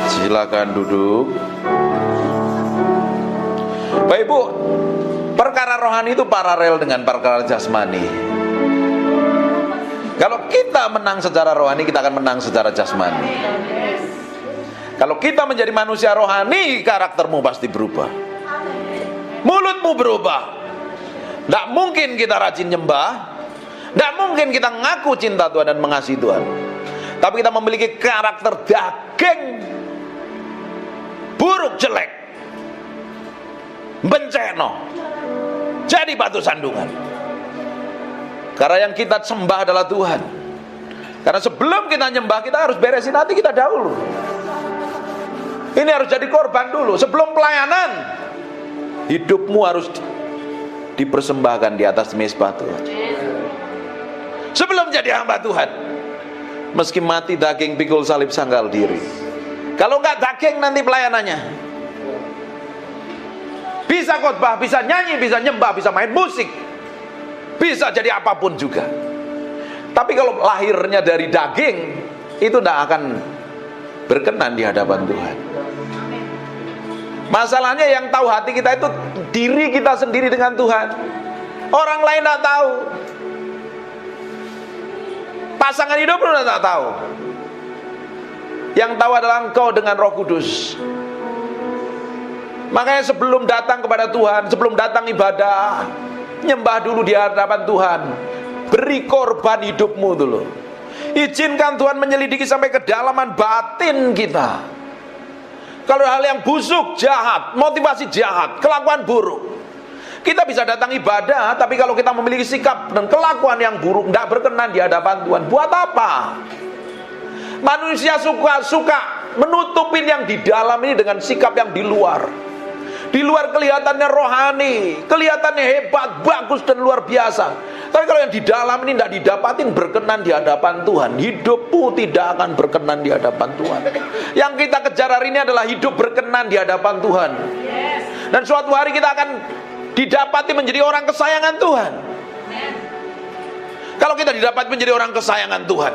Silakan duduk. Bapak Ibu, perkara rohani itu paralel dengan perkara jasmani. Kalau kita menang secara rohani, kita akan menang secara jasmani. Kalau kita menjadi manusia rohani, karaktermu pasti berubah. Mulutmu berubah. Tidak mungkin kita rajin nyembah, tidak mungkin kita ngaku cinta Tuhan dan mengasihi Tuhan. Tapi kita memiliki karakter daging, buruk, jelek, benceno, jadi batu sandungan. Karena yang kita sembah adalah Tuhan. Karena sebelum kita nyembah, kita harus beresin hati kita dahulu. Ini harus jadi korban dulu. Sebelum pelayanan, hidupmu harus dipersembahkan di atas mezbah Tuhan. Sebelum jadi hamba Tuhan, meski mati daging pikul salib sangkal diri. Kalau enggak daging nanti pelayanannya. Bisa khotbah, bisa nyanyi, bisa nyembah, bisa main musik, bisa jadi apapun juga. Tapi kalau lahirnya dari daging, itu tidak akan berkenan di hadapan Tuhan. Masalahnya yang tahu hati kita itu diri kita sendiri dengan Tuhan. Orang lain tidak tahu. Pasangan hidup pun tidak tahu. Yang tahu adalah engkau dengan Roh Kudus. Makanya sebelum datang kepada Tuhan, sebelum datang ibadah, nyembah dulu di hadapan Tuhan. Beri korban hidupmu dulu. Izinkan Tuhan menyelidiki sampai kedalaman batin kita. Kalau hal yang busuk, jahat, motivasi jahat, kelakuan buruk, kita bisa datang ibadah, tapi kalau kita memiliki sikap dan kelakuan yang buruk, tidak berkenan di hadapan Tuhan, buat apa? Manusia suka menutupin yang di dalam ini dengan sikap yang di luar. Di luar kelihatannya rohani, kelihatannya hebat, bagus dan luar biasa. Tapi kalau yang di dalam ini tidak didapatin berkenan di hadapan Tuhan, hidupmu tidak akan berkenan di hadapan Tuhan. Yang kita kejar hari ini adalah hidup berkenan di hadapan Tuhan. Dan suatu hari kita akan didapati menjadi orang kesayangan Tuhan. Kalau kita didapati menjadi orang kesayangan Tuhan,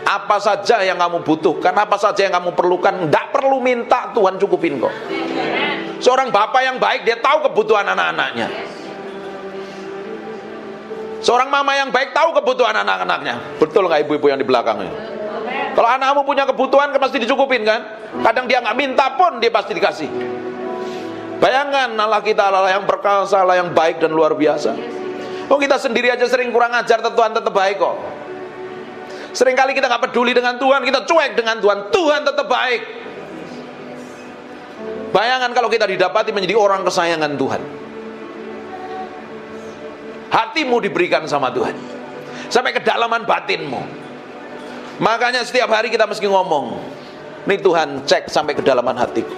apa saja yang kamu butuhkan, apa saja yang kamu perlukan, tidak perlu minta, Tuhan cukupin kok. Seorang bapak yang baik, dia tahu kebutuhan anak-anaknya. Seorang mama yang baik tahu kebutuhan anak-anaknya. Betul nggak ibu-ibu yang di belakangnya? Kalau anakmu punya kebutuhan, pasti dicukupin kan? Kadang dia nggak minta pun dia pasti dikasih. Bayangkan Allah kita Allah yang perkasa, Allah yang baik dan luar biasa. Oh, kita sendiri aja sering kurang ajar, Tuhan tetap baik kok. Seringkali kita nggak peduli dengan Tuhan, kita cuek dengan Tuhan, Tuhan tetap baik. Bayangkan kalau kita didapati menjadi orang kesayangan Tuhan. Hatimu diberikan sama Tuhan sampai kedalaman batinmu. Makanya setiap hari kita mesti ngomong, nih Tuhan, cek sampai kedalaman hatiku.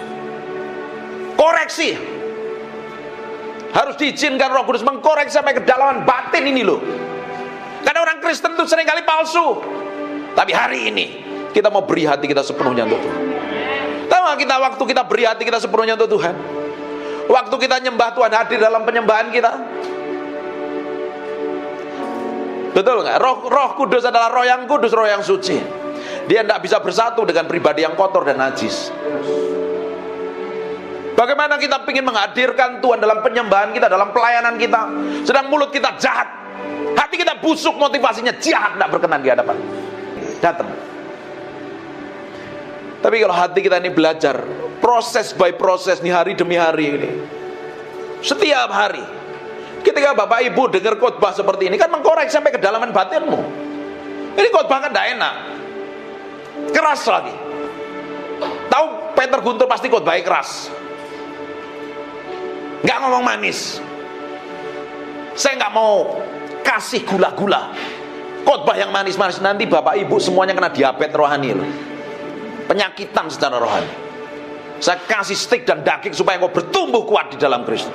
Koreksi. Harus diizinkan Roh Kudus mengkoreksi sampai kedalaman batin ini loh. Karena orang Kristen tuh seringkali palsu. Tapi hari ini kita mau beri hati kita sepenuhnya untuk Tuhan. Tahu gak kita waktu kita beri hati kita sepenuhnya untuk Tuhan? Waktu kita nyembah, Tuhan hadir dalam penyembahan kita. Betul gak? Roh Kudus adalah roh yang kudus, roh yang suci. Dia tidak bisa bersatu dengan pribadi yang kotor dan najis. Bagaimana kita ingin menghadirkan Tuhan dalam penyembahan kita, dalam pelayanan kita, sedang mulut kita jahat, hati kita busuk, motivasinya jahat, tidak berkenan di hadapan. Datang. Tapi kalau hati kita ini belajar proses by proses nih, hari demi hari ini, setiap hari, ketika Bapak Ibu dengar khotbah seperti ini, kan mengkorek sampai kedalaman batinmu. Ini khotbah kan tidak enak, keras lagi. Tahu Peter Guntur pasti khotbahnya keras, nggak ngomong manis. Saya nggak mau kasih gula-gula, khotbah yang manis-manis, nanti Bapak Ibu semuanya kena diabetes rohani loh. Penyakitan secara rohani. Saya kasih stik dan daging supaya engkau bertumbuh kuat di dalam Kristus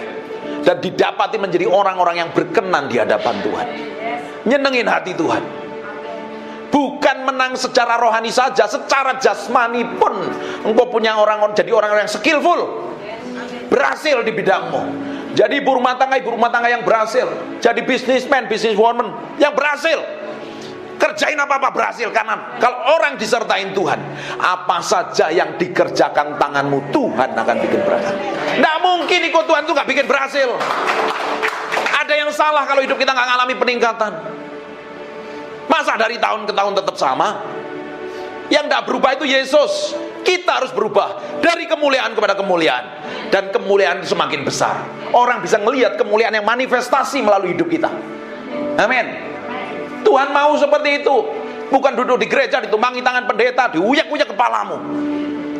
dan didapati menjadi orang-orang yang berkenan di hadapan Tuhan, nyenengin hati Tuhan. Bukan menang secara rohani saja, secara jasmani pun engkau punya jadi orang-orang yang skillful, berhasil di bidangmu. Jadi ibu rumah tangga yang berhasil. Jadi businesswoman yang berhasil. Kerjain apa-apa berhasil. Karena kalau orang disertain Tuhan, apa saja yang dikerjakan tanganmu, Tuhan akan bikin berhasil. Tidak mungkin ikut Tuhan itu gak bikin berhasil. Ada yang salah kalau hidup kita gak mengalami peningkatan. Masa dari tahun ke tahun tetap sama? Yang tidak berubah itu Yesus. Kita harus berubah dari kemuliaan kepada kemuliaan, dan kemuliaan semakin besar. Orang bisa melihat kemuliaan yang manifestasi melalui hidup kita. Amin. Tuhan mau seperti itu. Bukan duduk di gereja ditumpangi tangan pendeta, diuyak-uyak kepalamu,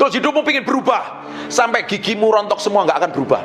terus hidupmu ingin berubah sampai gigimu rontok semua, nggak akan berubah.